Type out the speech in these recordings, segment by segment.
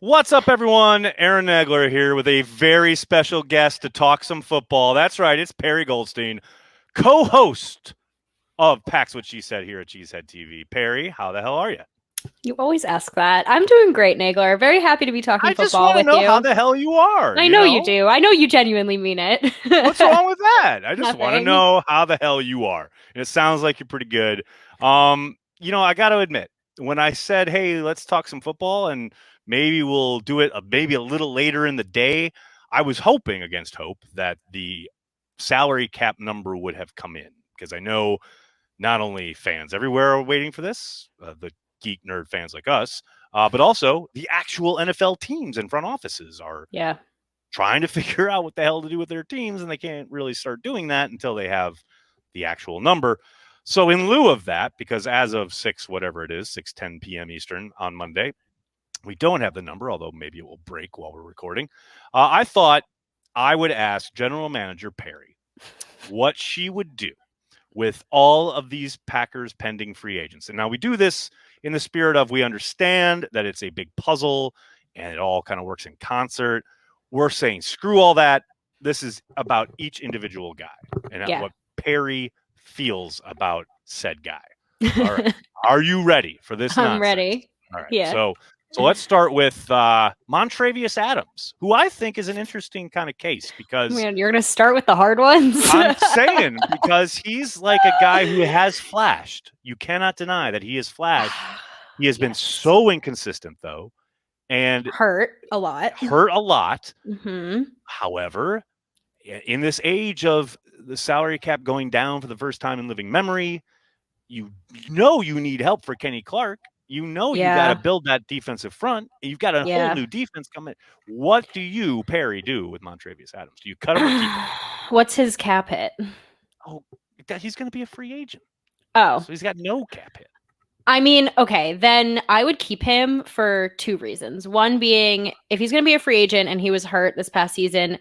What's up, everyone? Aaron Nagler here with a very special guest to talk some football. That's right, it's Perri Goldstein, co-host of Pax What She Said here at Cheesehead TV. Perri, how the hell are you? You always ask that. I'm doing great, Nagler. Very happy to be talking I just football want to with know you. how the hell you are. I know you do. I know you genuinely mean it. What's wrong with that? I just want to Nothing. know how the hell you are. And it sounds like you're pretty good. I got to admit, when I said, hey, let's talk some football and maybe we'll do it maybe a little later in the day, I was hoping against hope that the salary cap number would have come in, because I know not only fans everywhere are waiting for this, the geek nerd fans like us, but also the actual NFL teams and front offices are trying to figure out what the hell to do with their teams, and they can't really start doing that until they have the actual number. So in lieu of that, because as of 6:10 p.m. Eastern on Monday, we don't have the number, although maybe it will break while we're recording. I thought I would ask General Manager Perri what she would do with all of these Packers pending free agents. And now we do this in the spirit of, we understand that it's a big puzzle and it all kind of works in concert. We're saying, screw all that. This is about each individual guy and what Perri feels about said guy. All right. Are you ready for this nonsense? I'm ready. All right. Yeah. So let's start with Montrevius Adams, who I think is an interesting kind of case, because you're going to start with the hard ones. I'm saying, because he's like a guy who has flashed. You cannot deny that he has flashed. He has been so inconsistent, though, and hurt a lot. Mm-hmm. However, in this age of the salary cap going down for the first time in living memory, you need help for Kenny Clark. You got to build that defensive front. You've got a whole new defense coming. What do you, Perri, do with Montrevius Adams? Do you cut him or keep him? What's his cap hit? Oh, he's going to be a free agent. Oh. So he's got no cap hit. I mean, okay, then I would keep him for two reasons. One being, if he's going to be a free agent and he was hurt this past season,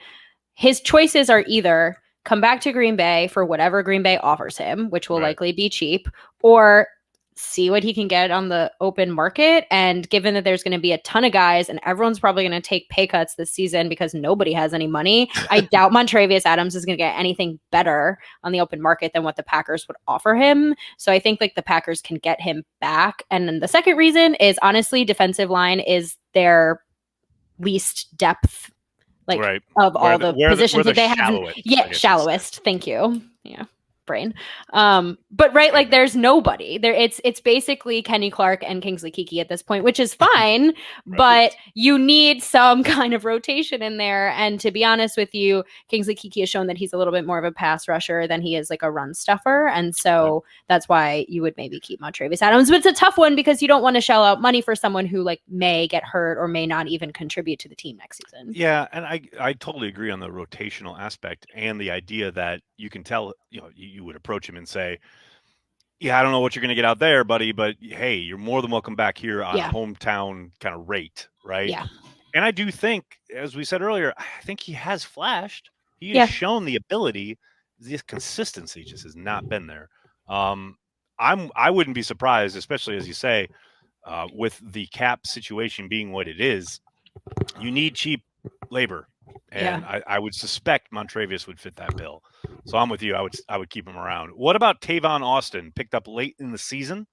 his choices are either come back to Green Bay for whatever Green Bay offers him, which will likely be cheap, or see what he can get on the open market. And given that there's going to be a ton of guys and everyone's probably going to take pay cuts this season because nobody has any money, I doubt Montrevius Adams is going to get anything better on the open market than what the Packers would offer him. So I think the Packers can get him back. And then the second reason is, honestly, defensive line is their least depth of all the positions that they have. Shallowest. Thank you. Yeah. Brain. But there's nobody there. It's basically Kenny Clark and Kingsley Keke at this point, which is fine, but you need some kind of rotation in there. And to be honest with you, Kingsley Keke has shown that he's a little bit more of a pass rusher than he is like a run stuffer. And so that's why you would maybe keep Montrevius Adams. But it's a tough one because you don't want to shell out money for someone who may get hurt or may not even contribute to the team next season. Yeah. And I totally agree on the rotational aspect and the idea that you can tell, you would approach him and say, I don't know what you're going to get out there, buddy, but hey, you're more than welcome back here on hometown kind of rate, right? Yeah. And I do think, as we said earlier, I think he has flashed. He has shown the ability. This consistency just has not been there. I wouldn't be surprised, especially as you say, with the cap situation being what it is. You need cheap labor. And I would suspect Montrevius would fit that bill. So I'm with you. I would keep him around. What about Tavon Austin, picked up late in the season?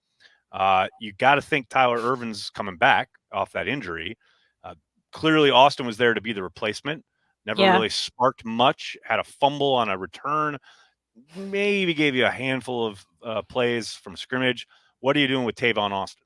You got to think Tyler Irvin's coming back off that injury. Clearly, Austin was there to be the replacement. Never really sparked much. Had a fumble on a return. Maybe gave you a handful of plays from scrimmage. What are you doing with Tavon Austin?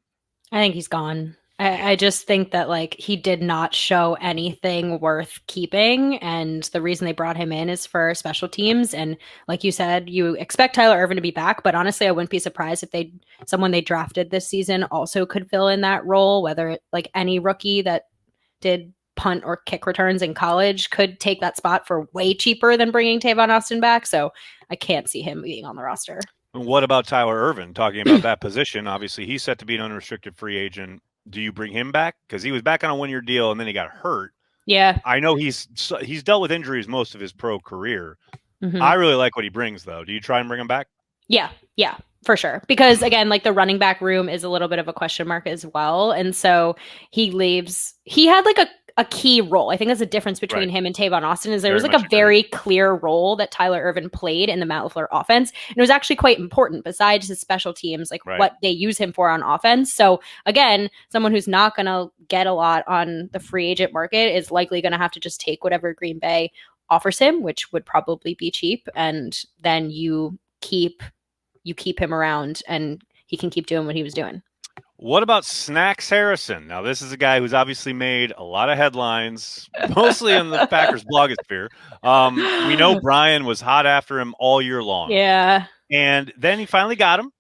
I think he's gone. I just think that he did not show anything worth keeping. And the reason they brought him in is for special teams. And like you said, you expect Tyler Irvin to be back, but honestly, I wouldn't be surprised if someone they drafted this season also could fill in that role, whether any rookie that did punt or kick returns in college could take that spot for way cheaper than bringing Tavon Austin back. So I can't see him being on the roster. And what about Tyler Irvin? Talking about that position, obviously he's set to be an unrestricted free agent. Do you bring him back? Because he was back on a one-year deal and then he got hurt. Yeah. I know he's dealt with injuries most of his pro career. Mm-hmm. I really like what he brings, though. Do you try and bring him back? Yeah, for sure. Because again, like the running back room is a little bit of a question mark as well. And so he leaves, he had like a key role. I think that's the difference between Right. him and Tavon Austin is there Very was like much a agree. very clear role that Tyler Irvin played in the Matt LaFleur offense. And it was actually quite important besides his special teams, like Right. what they use him for on offense. So again, someone who's not going to get a lot on the free agent market is likely going to have to just take whatever Green Bay offers him, which would probably be cheap. And then you keep him around and he can keep doing what he was doing. What about Snacks Harrison? Now, this is a guy who's obviously made a lot of headlines, mostly in the Packers blogosphere. We know Brian was hot after him all year long. Yeah. And then he finally got him,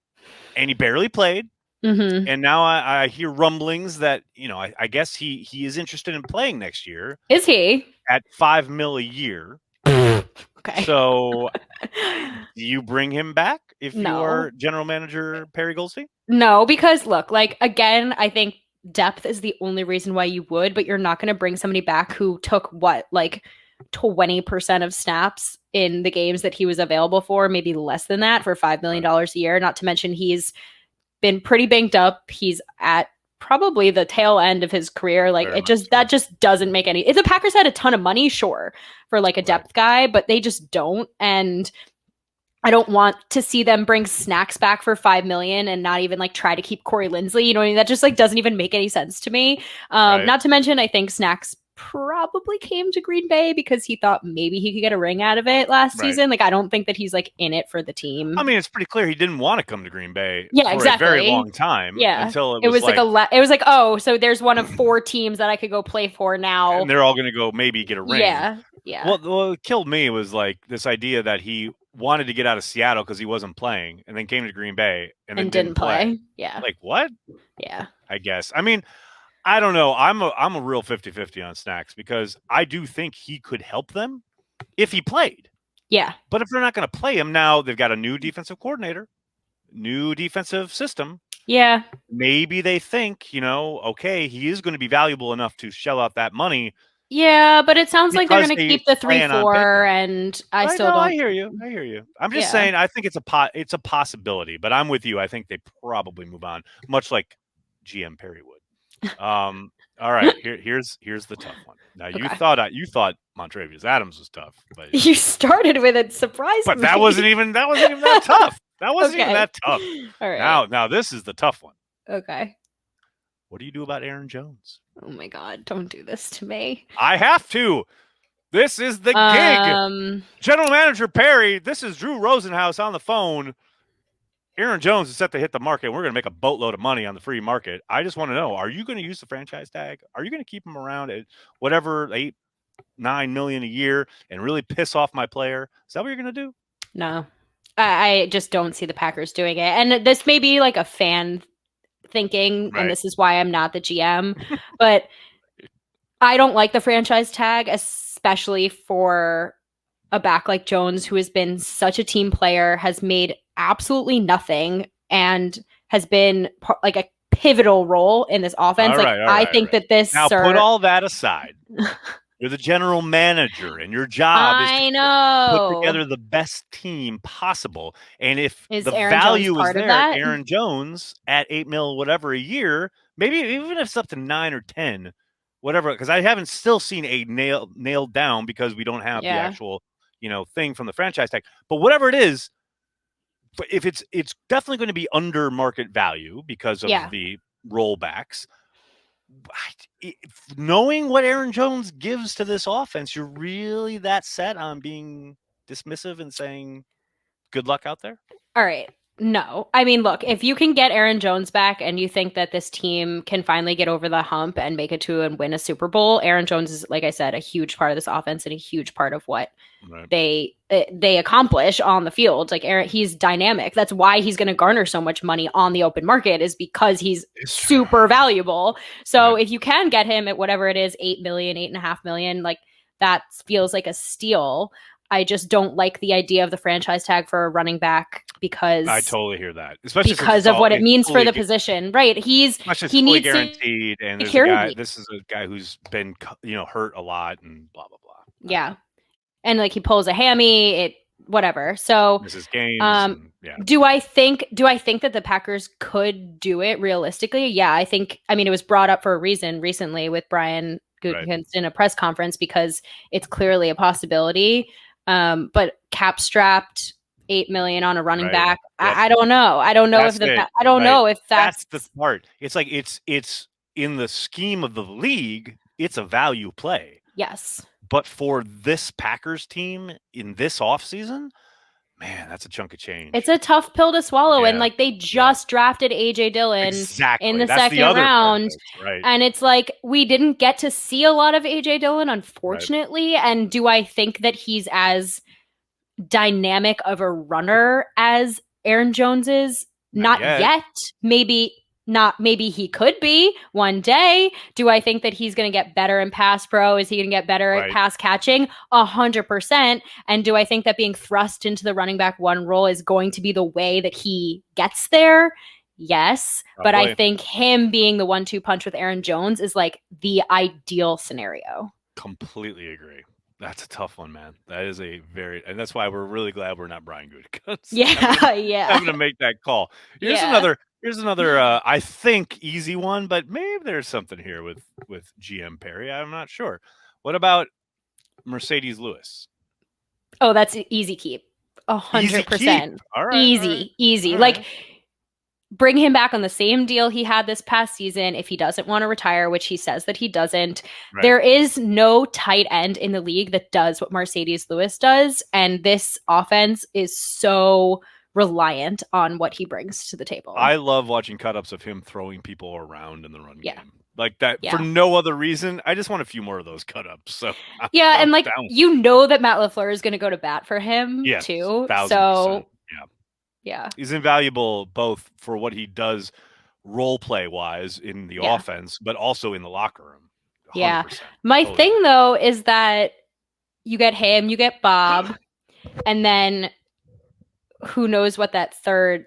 and he barely played. Mm-hmm. And now I hear rumblings that, I guess he is interested in playing next year. Is he? At $5 million a year. Okay. So do you bring him back if No. you are general manager Perri Goldstein? No, because look, like again, I think depth is the only reason why you would, but you're not going to bring somebody back who took what, like 20% of snaps in the games that he was available for, maybe less than that for $5 million a year. Not to mention he's been pretty banged up. He's at probably the tail end of his career. Like that just doesn't make any. If the Packers had a ton of money, sure, for like a depth guy, but they just don't. And I don't want to see them bring Snacks back for $5 million and not even like try to keep Corey Linsley. You know what I mean? That just like doesn't even make any sense to me. Not to mention, I think Snacks probably came to Green Bay because he thought maybe he could get a ring out of it last season. Like, I don't think that he's like in it for the team. I mean, it's pretty clear he didn't want to come to Green Bay for a very long time. Yeah. Until it was like, oh, so there's one of 4 teams that I could go play for now. And they're all going to go maybe get a ring. Yeah. Well, what killed me was like this idea that he wanted to get out of Seattle because he wasn't playing and then came to Green Bay and then didn't play. Yeah. Like what? Yeah. I guess. I mean, I don't know. I'm a real 50-50 on Snacks because I do think he could help them if he played. Yeah. But if they're not going to play him now, they've got a new defensive coordinator, new defensive system. Yeah. Maybe they think, okay, he is going to be valuable enough to shell out that money. Yeah, but it sounds like they're going to keep the 3-4, and I still don't. I hear you. I'm just saying. I think it's a possibility, but I'm with you. I think they probably move on, much like GM Perry would. All right, here's the tough one. Now you thought Montrevius Adams was tough, but you started with it. Surprised me. But that wasn't even that tough. That wasn't even that tough. All right. Now this is the tough one. Okay. What do you do about Aaron Jones? Oh my God! Don't do this to me. I have to. This is the gig. General Manager Perry, this is Drew Rosenhaus on the phone. Aaron Jones is set to hit the market. We're going to make a boatload of money on the free market. I just want to know, are you going to use the franchise tag? Are you going to keep him around at whatever, $8-9 million a year and really piss off my player? Is that what you're going to do? No. I just don't see the Packers doing it. And this may be like a fan thinking, and this is why I'm not the GM, but I don't like the franchise tag, especially for a back like Jones, who has been such a team player, has made absolutely nothing, and has been like a pivotal role in this offense. I think that this. Now put all that aside. You're the general manager, and your job is to put together the best team possible. And if the value is there, Aaron Jones at $8 million, whatever a year, maybe even if it's up to 9 or 10, whatever. Because I haven't still seen a nailed down because we don't have the actual thing from the franchise tag. But whatever it is, if it's definitely going to be under market value because of the rollbacks. Knowing what Aaron Jones gives to this offense, you're really that set on being dismissive and saying good luck out there? All right. No. I mean, look, if you can get Aaron Jones back and you think that this team can finally get over the hump and make it to and win a Super Bowl, Aaron Jones is, like I said, a huge part of this offense and a huge part of what they accomplish on the field. Like he's dynamic. That's why he's going to garner so much money on the open market, is because he's super valuable. So if you can get him at whatever it is, $8 million, $8.5 million, like that feels like a steal. I just don't like the idea of the franchise tag for a running back because I totally hear that, especially because of what it means for the position, right? He needs guaranteed, and this is a guy who's been hurt a lot and blah blah blah. Yeah, and like he pulls a hammy, it whatever. So Misses games. do I think that the Packers could do it realistically? Yeah, I mean, it was brought up for a reason recently with Brian Gutekunst in a press conference because it's clearly a possibility. But cap strapped $8 million on a running back. Yep. I don't know. I don't know if that's the part. It's like it's in the scheme of the league, it's a value play. Yes. But for this Packers team in this offseason, man, that's a chunk of change. It's a tough pill to swallow. And like they just drafted AJ Dillon in the second round. Right. And it's like we didn't get to see a lot of AJ Dillon, unfortunately. Right. And do I think that he's as dynamic of a runner as Aaron Jones is? Not yet. Maybe he could be one day. Do I think that he's going to get better in pass pro? Is he going to get better at pass catching? 100%. And do I think that being thrust into the running back one role is going to be the way that he gets there? Yes. Probably. But I think him being the 1-2 punch with Aaron Jones is like the ideal scenario. Completely agree. That's a tough one, man. That is and that's why we're really glad we're not Brian Gutekunst. Having to make that call. Here's another I think easy one, but maybe there's something here with GM Perri. I'm not sure. What about Mercedes Lewis? Oh, that's an easy keep. 100%. All right. Easy. All like bring him back on the same deal he had this past season if he doesn't want to retire, which he says that he doesn't. Right. There is no tight end in the league that does what Mercedes Lewis does, and this offense is so reliant on what he brings to the table. I love watching cut-ups of him throwing people around in the run game. Like that for no other reason. I just want a few more of those cut-ups. So I'm like down. You know that Matt LaFleur is going to go to bat for him too. 1,000%. So yeah, he's invaluable both for what he does role play wise in the offense, but also in the locker room. 100%. Yeah, my thing though is that you get him, you get Bob, and then who knows what that third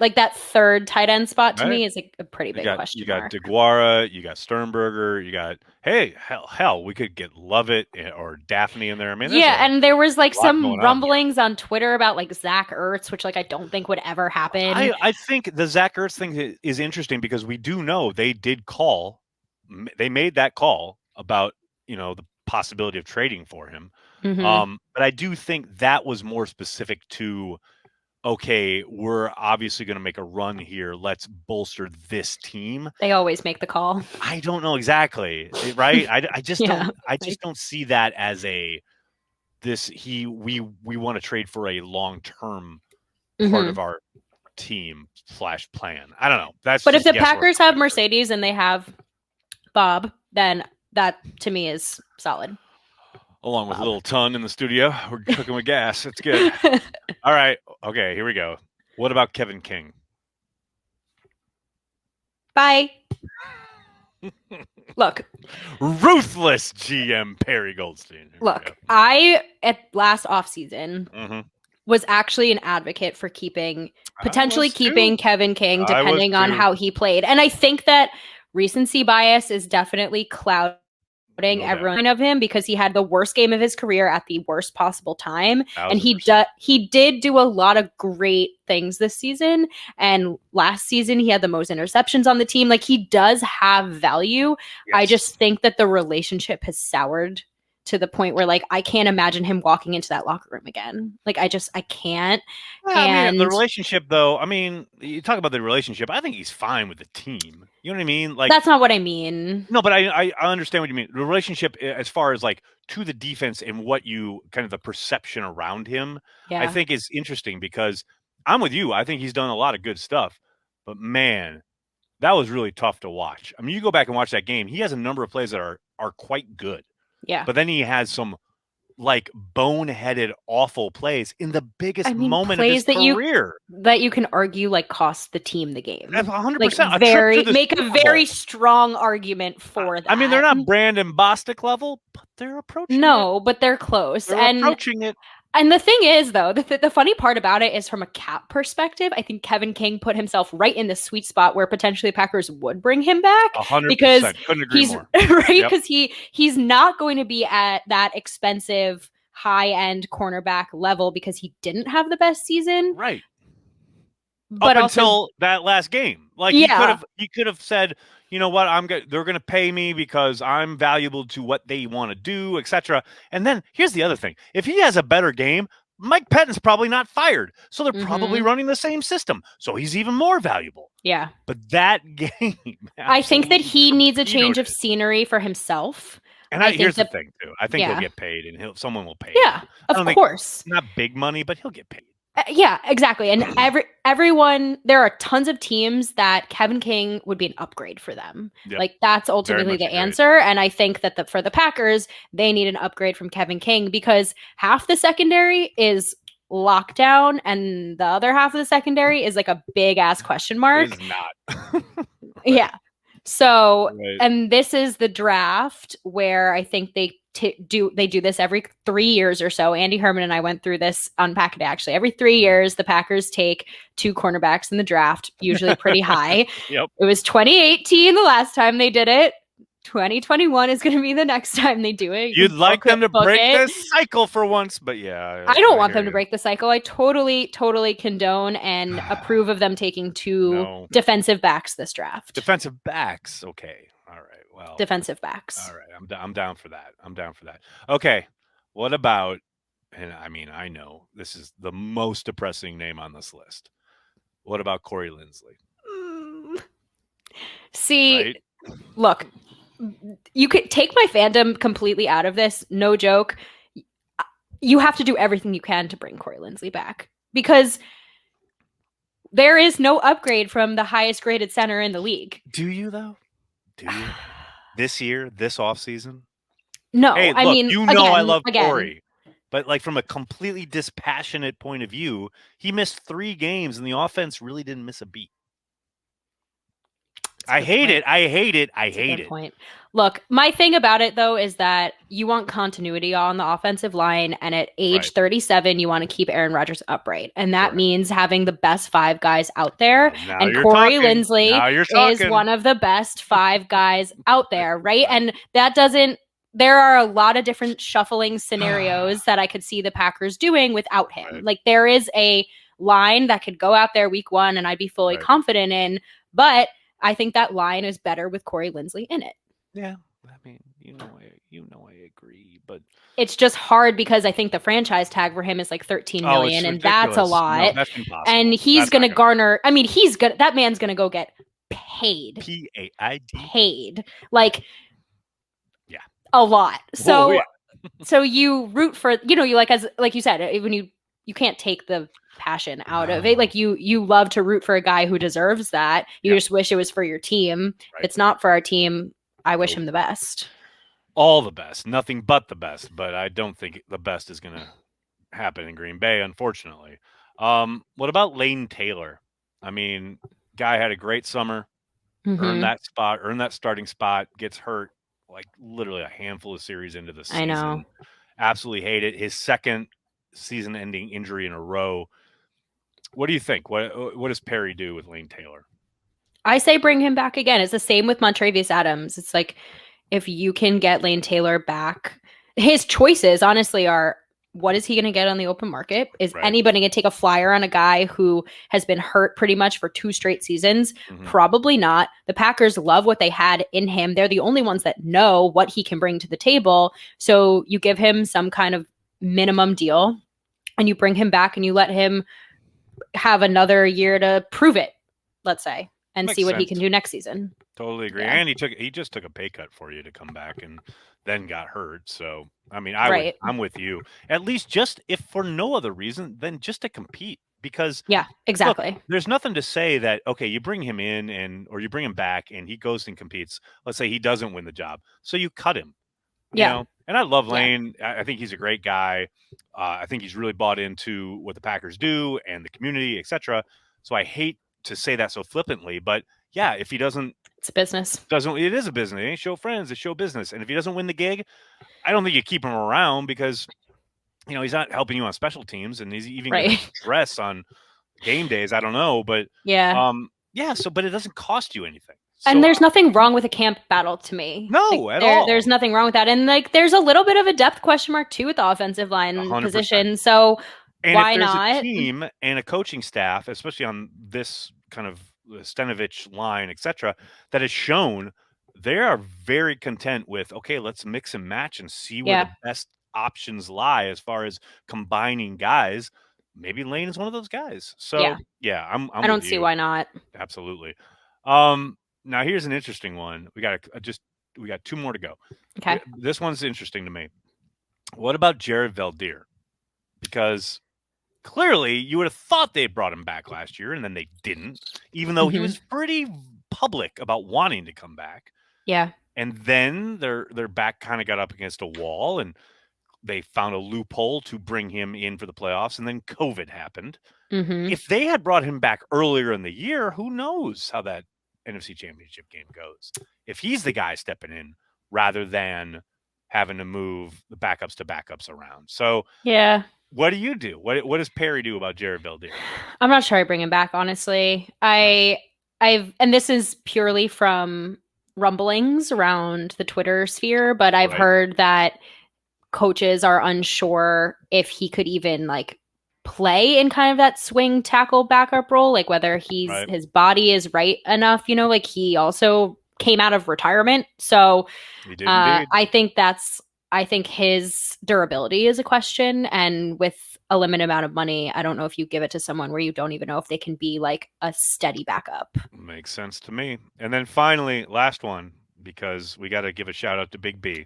tight end spot to me is like a pretty big question. You got DeGuara, you got Sternberger, you got hell, we could get Lovett or Daphne in there. I mean, and there was like some rumblings on Twitter about like Zach Ertz, which like I don't think would ever happen. I think the Zach Ertz thing is interesting because we do know they made that call about the possibility of trading for him. Mm-hmm. But I do think that was more specific to, okay, we're obviously going to make a run here. Let's bolster this team. They always make the call. I don't know exactly, right? I just don't see that as we want to trade for a long-term part of our team / plan. I don't know. But if the Packers have Mercedes and they have Bob, then that to me is solid. Along with Lil Ton in the studio. We're cooking with gas. It's good. All right. Okay, here we go. What about Kevin King? Bye. Look. Ruthless GM Perri Goldstein. Look, I, at last offseason, was actually an advocate for potentially keeping Kevin King, depending on how he played. And I think that recency bias is definitely clouding everyone of him because he had the worst game of his career at the worst possible time. 1,000%. And he did do a lot of great things this season. And last season, he had the most interceptions on the team. Like, he does have value. Yes. I just think that the relationship has soured to the point where, like, I can't imagine him walking into that locker room again. Like, I can't. Well, I mean, the relationship, though, I mean, you talk about the relationship. I think he's fine with the team. You know what I mean? Like, that's not what I mean. No, but I understand what you mean. The relationship, as far as like to the defense and what you kind of the perception around him, I think is interesting because I'm with you. I think he's done a lot of good stuff, but man, that was really tough to watch. I mean, you go back and watch that game. He has a number of plays that are quite good. Yeah. But then he has some like boneheaded, awful plays in the biggest moment of his career. That you can argue like cost the team the game. 100%. Make a very strong argument for that. I mean, they're not Brandon Bostic level, but they're approaching it. But they're close. They're approaching it. And the thing is, though, the funny part about it is from a cap perspective, I think Kevin King put himself right in the sweet spot where potentially the Packers would bring him back. 100%. Because couldn't agree more. Right? Because he's not going to be at that expensive, high-end cornerback level because he didn't have the best season. Right. But Up also, until that last game. Like yeah. he could have said, you know what, they're going to pay me because I'm valuable to what they want to do, etc. And then here's the other thing. If he has a better game, Mike Pettine's probably not fired. So they're probably running the same system. So he's even more valuable. Yeah. But that game, I think that he needs a change of scenery for himself. And here's the thing too. I think he'll get paid, and someone will pay him. Of course. Not big money, but he'll get paid. Yeah, exactly. And everyone, there are tons of teams that Kevin King would be an upgrade for them. Yep. Like that's ultimately the answer. And I think that for the Packers, they need an upgrade from Kevin King because half the secondary is lockdown and the other half of the secondary is like a big ass question mark. It is not. Yeah. So, and this is the draft where I think they do this every 3 years or so. Andy Herman and I went through this on Pack It actually. Every 3 years, the Packers take 2 cornerbacks in the draft, usually pretty high. Yep. It was 2018 the last time they did it. 2021 is going to be the next time they do it. You'd like them to break this cycle for once, but yeah. I don't want them to break the cycle. I totally condone and approve of them taking 2 defensive backs this draft. Defensive backs, okay. All right. Well, defensive backs. All right. I'm down for that. Okay. What about, and I mean, I know this is the most depressing name on this list. What about Corey Linsley? See, right? Look, you could take my fandom completely out of this. No joke. You have to do everything you can to bring Corey Linsley back because there is no upgrade from the highest graded center in the league. Do you though? Do you? This year, this offseason? No, hey, look, I mean, I love Corey, but like from a completely dispassionate point of view, he missed 3 games and the offense really didn't miss a beat. I hate it. Point. Look, my thing about it though is that you want continuity on the offensive line, and at age 37, you want to keep Aaron Rodgers upright, and that means having the best 5 guys out there. And Corey Linsley is one of the best 5 guys out there, right? And that doesn't. There are a lot of different shuffling scenarios that I could see the Packers doing without him. Like there is a line that could go out there week 1, and I'd be fully confident in, but I think that line is better with Corey Linsley in it. Yeah, I mean, I agree, but it's just hard because I think the franchise tag for him is like $13 million, and that's a lot. No, that's impossible. And he's going to garner. I mean, that man's going to go get paid. P-A-I-D. Paid, like, a lot. So, so you root for you like you said when you can't take the passion out of it. Like you love to root for a guy who deserves that. You just wish it was for your team. Right. It's not for our team. I wish him the best. All the best. Nothing but the best. But I don't think the best is going to happen in Green Bay, unfortunately. What about Lane Taylor? I mean, guy had a great summer, earned that starting spot, gets hurt like literally a handful of series into the season. I know. Absolutely hate it. His second season-ending injury in a row. What do you think? What does Perry do with Lane Taylor? I say bring him back again. It's the same with Montrevius Adams. It's like if you can get Lane Taylor back, his choices honestly are, what is he going to get on the open market? Is anybody going to take a flyer on a guy who has been hurt pretty much for 2 straight seasons? Mm-hmm. Probably not. The Packers love what they had in him. They're the only ones that know what he can bring to the table. So you give him some kind of minimum deal and you bring him back and you let him have another year to prove it, let's say, and see what he can do next season. Totally agree. Yeah. And he just took a pay cut for you to come back and then got hurt. So, I mean, I'm with you. At least just if for no other reason than just to compete. Because exactly. Look, there's nothing to say that, okay, you bring him in or you bring him back and he goes and competes. Let's say he doesn't win the job. So you cut him. You know? And I love Lane. Yeah. I think he's a great guy. I think he's really bought into what the Packers do and the community, etc. So I hate to say that so flippantly, but yeah, if he doesn't, it's a business. It is a business. It ain't show friends. It's show business. And if he doesn't win the gig, I don't think you keep him around because, he's not helping you on special teams, and he's even going to dress on game days. I don't know, but but it doesn't cost you anything. And So there's nothing wrong with a camp battle to me. Like, no, at all. there's nothing wrong with that. And like there's a little bit of a depth question mark too with the offensive line 100%. position. So And if why there's a not? team and a coaching staff, especially on this kind of Stenovich line, etc., that has shown they are very content with, okay, let's mix and match and see where Yeah. the best options lie as far as combining guys. Maybe Lane is one of those guys. So yeah, I'm I with don't see you. why not. Absolutely. Now here's an interesting one. We got two more to go. Okay. This one's interesting to me. What about Jared Valdeere? Because clearly you would have thought they brought him back last year, and then they didn't, even though he was pretty public about wanting to come back. Yeah. And then their back kind of got up against a wall, and they found a loophole to bring him in for the playoffs, and then COVID happened. If they had brought him back earlier in the year, who knows how that NFC Championship game goes? If he's the guy stepping in rather than having to move the backups to backups around. So yeah. What do you do? What does Perri do about Jared Valdeere? I'm not sure I bring him back, honestly. And this is purely from rumblings around the Twitter sphere, but I've heard that coaches are unsure if he could even like play in kind of that swing tackle backup role, like whether his body is right enough, like he also came out of retirement. So he did indeed. I think his durability is a question, and with a limited amount of money, I don't know if you give it to someone where you don't even know if they can be like a steady backup. Makes sense to me. And then finally, last one, because we got to give a shout out to Big B.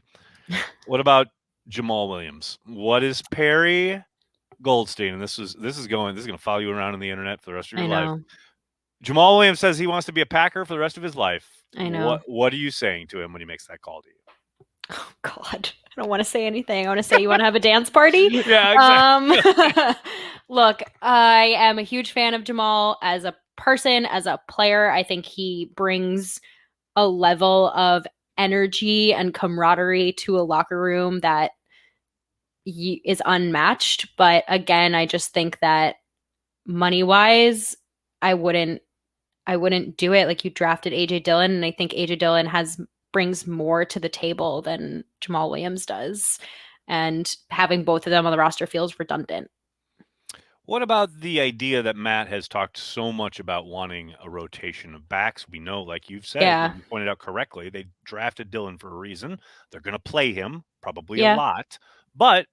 What about Jamal Williams? What is Perri Goldstein? And this is going to follow you around on the internet for the rest of your life. Jamal Williams says he wants to be a Packer for the rest of his life. I know. What are you saying to him when he makes that call to you? Oh God, I don't want to say anything. I want to say you want to have a dance party. Yeah, exactly. Look, I am a huge fan of Jamal as a person, as a player. I think he brings a level of energy and camaraderie to a locker room that is unmatched. But again, I just think that money-wise, I wouldn't do it. Like, you drafted AJ Dillon, and I think AJ Dillon brings more to the table than Jamal Williams does. And having both of them on the roster feels redundant. What about the idea that Matt has talked so much about wanting a rotation of backs? We know, like you've said, you pointed out correctly, they drafted Dillon for a reason. They're going to play him probably a lot, but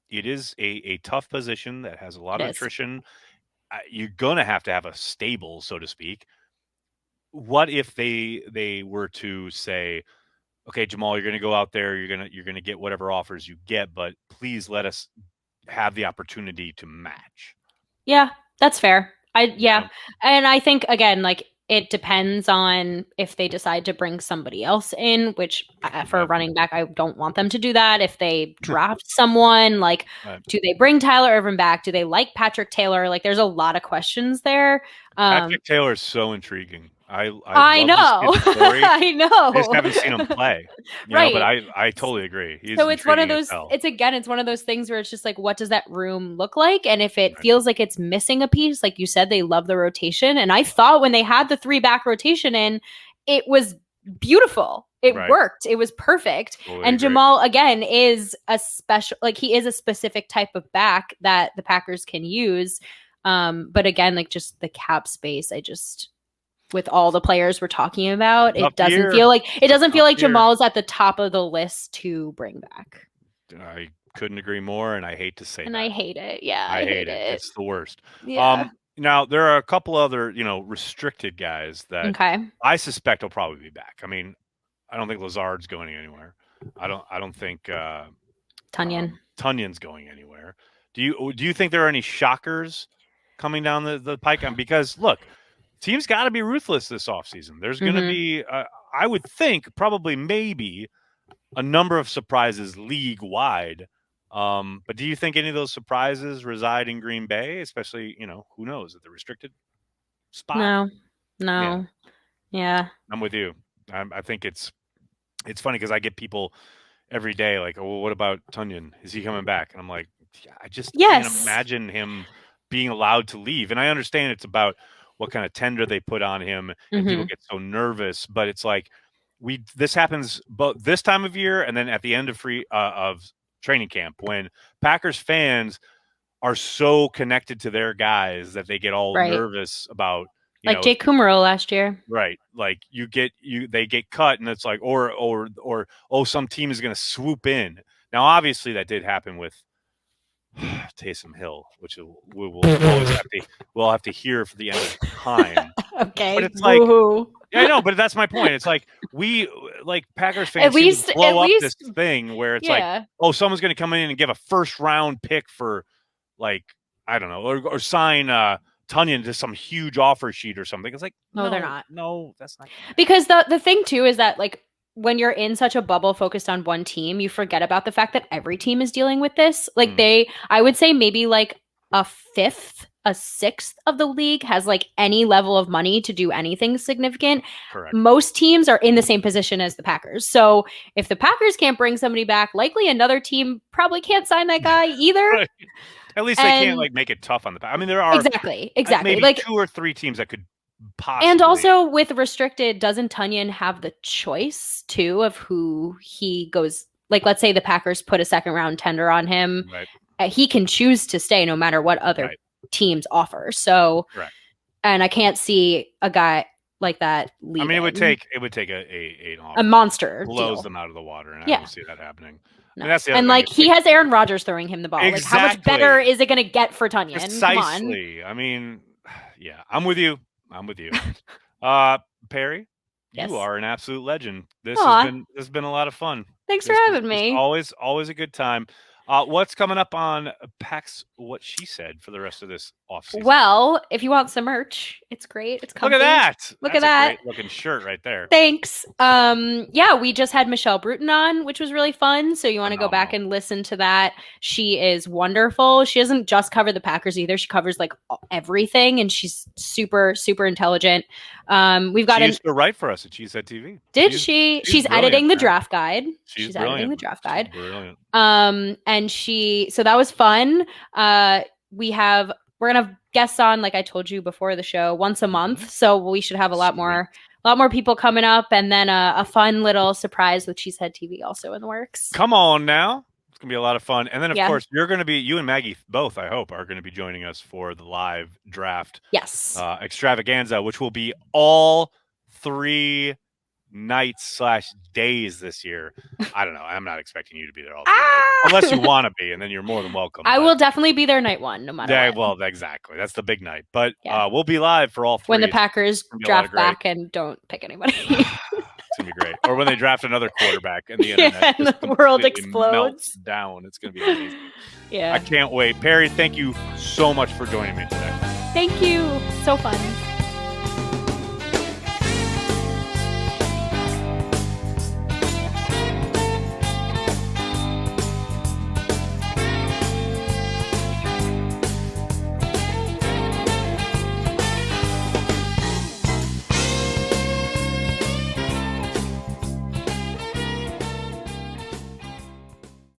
it is a tough position that has a lot of attrition. You're going to have a stable, so to speak. What if they were to say, okay, Jamal, you're going to go out there, you're going to get whatever offers you get, but please let us have the opportunity to match. Yeah, that's fair. And I think, again, like, it depends on if they decide to bring somebody else in, which for a running back, I don't want them to do that. If they draft someone, like, do they bring Tyler Irvin back? Do they like Patrick Taylor? Like, there's a lot of questions there. Patrick Taylor is so intriguing. I know. I know. I just haven't seen him play. Right. But I totally agree. So it's one of those, it's one of those things where it's just like, what does that room look like? And if it feels like it's missing a piece, like you said, they love the rotation. And I thought when they had the 3-back rotation in, it was beautiful. It worked. It was perfect. Totally and agree. Jamal, again, is a he is a specific type of back that the Packers can use. But again, like, just the cap space, with all the players we're talking about, it doesn't feel like Jamal is at the top of the list to bring back. I couldn't agree more, and I hate to say that. And I hate it. Yeah, I hate it. It's the worst. Yeah. Now there are a couple other, restricted guys that I suspect will probably be back. I mean, I don't think Lazard's going anywhere. I don't think Tunyon's going anywhere. Do you think there are any shockers coming down the pike? Because look, teams got to be ruthless this offseason. There's going to be, I would think, probably maybe a number of surprises league-wide. But do you think any of those surprises reside in Green Bay, especially, who knows, at the restricted spot? No. Yeah. I'm with you. I think it's funny because I get people every day like, oh, well, what about Tunyon? Is he coming back? And I'm like, I just can't imagine him being allowed to leave. And I understand it's about, what kind of tender they put on him, and people Mhm. get so nervous. But it's like this happens both this time of year and then at the end of training camp when Packers fans are so connected to their guys that they get all Right. nervous about, Like Jake Kummerow last year. right? Like they get cut, and it's like, or some team is going to swoop in. Now, obviously, that did happen with Taysom Hill, which we'll have to hear for the end of time. Okay, but it's like, woo-hoo. yeah, I know, but that's my point. It's like Packers fans At least blow up this thing where it's yeah. like, someone's going to come in and give a first round pick for, like, I don't know, or sign Tunyon to some huge offer sheet or something. It's like, no, they're not. No, that's not. Because the thing too is that, like, when you're in such a bubble focused on one team, you forget about the fact that every team is dealing with this. Like I would say maybe like a sixth of the league has like any level of money to do anything significant. Correct. Most teams are in the same position as the Packers. So if the Packers can't bring somebody back, likely another team probably can't sign that guy either. Right. At least they can't like make it tough on the. I mean, there are exactly maybe like 2 or 3 teams that could possibly. And also with restricted, doesn't Tunyon have the choice too of who he goes? Like, let's say the Packers put a second round tender on him. Right. He can choose to stay no matter what other teams offer. So, and I can't see a guy like that leaving. I mean, it would take a monster blows deal. them out of the water, and I don't see that happening. No. And that's the and like he has Aaron Rodgers throwing him the ball. Exactly. Like, how much better is it going to get for Tunyon? Precisely. I mean, yeah, I'm with you. Perri, you are an absolute legend. This has been a lot of fun. Thanks for having me. Always a good time. What's coming up on PAX What She Said for the rest of this offseason? Well, if you want some merch, it's great. It's comfy. Look at that. Look at that. Great looking shirt right there. Thanks. Yeah, we just had Michelle Bruton on, which was really fun. So you want to go back and listen to that. She is wonderful. She doesn't just cover the Packers either. She covers like everything, and she's super intelligent. She used to write for us at Cheesehead TV. Did she? She's editing the draft guide. She's editing the draft guide. She's brilliant. And so that was fun. We're gonna have guests on, like I told you before the show, once a month. So we should have a lot more people coming up, and then a fun little surprise with Cheesehead TV also in the works. Come on now. It's going to be a lot of fun. And then, of course, you and Maggie both, I hope, are going to be joining us for the live draft extravaganza, which will be all 3 nights/days this year. I don't know. I'm not expecting you to be there all 3 days, unless you want to be, and then you're more than welcome. I will definitely be there night 1, no matter what. Well, exactly. That's the big night. But we'll be live for all 3. When the Packers draft back and don't pick anybody. It's going to be great. Or when they draft another quarterback and the internet and the world explodes. Melts down. It's going to be amazing. Yeah. I can't wait. Perri, thank you so much for joining me today. Thank you. So fun.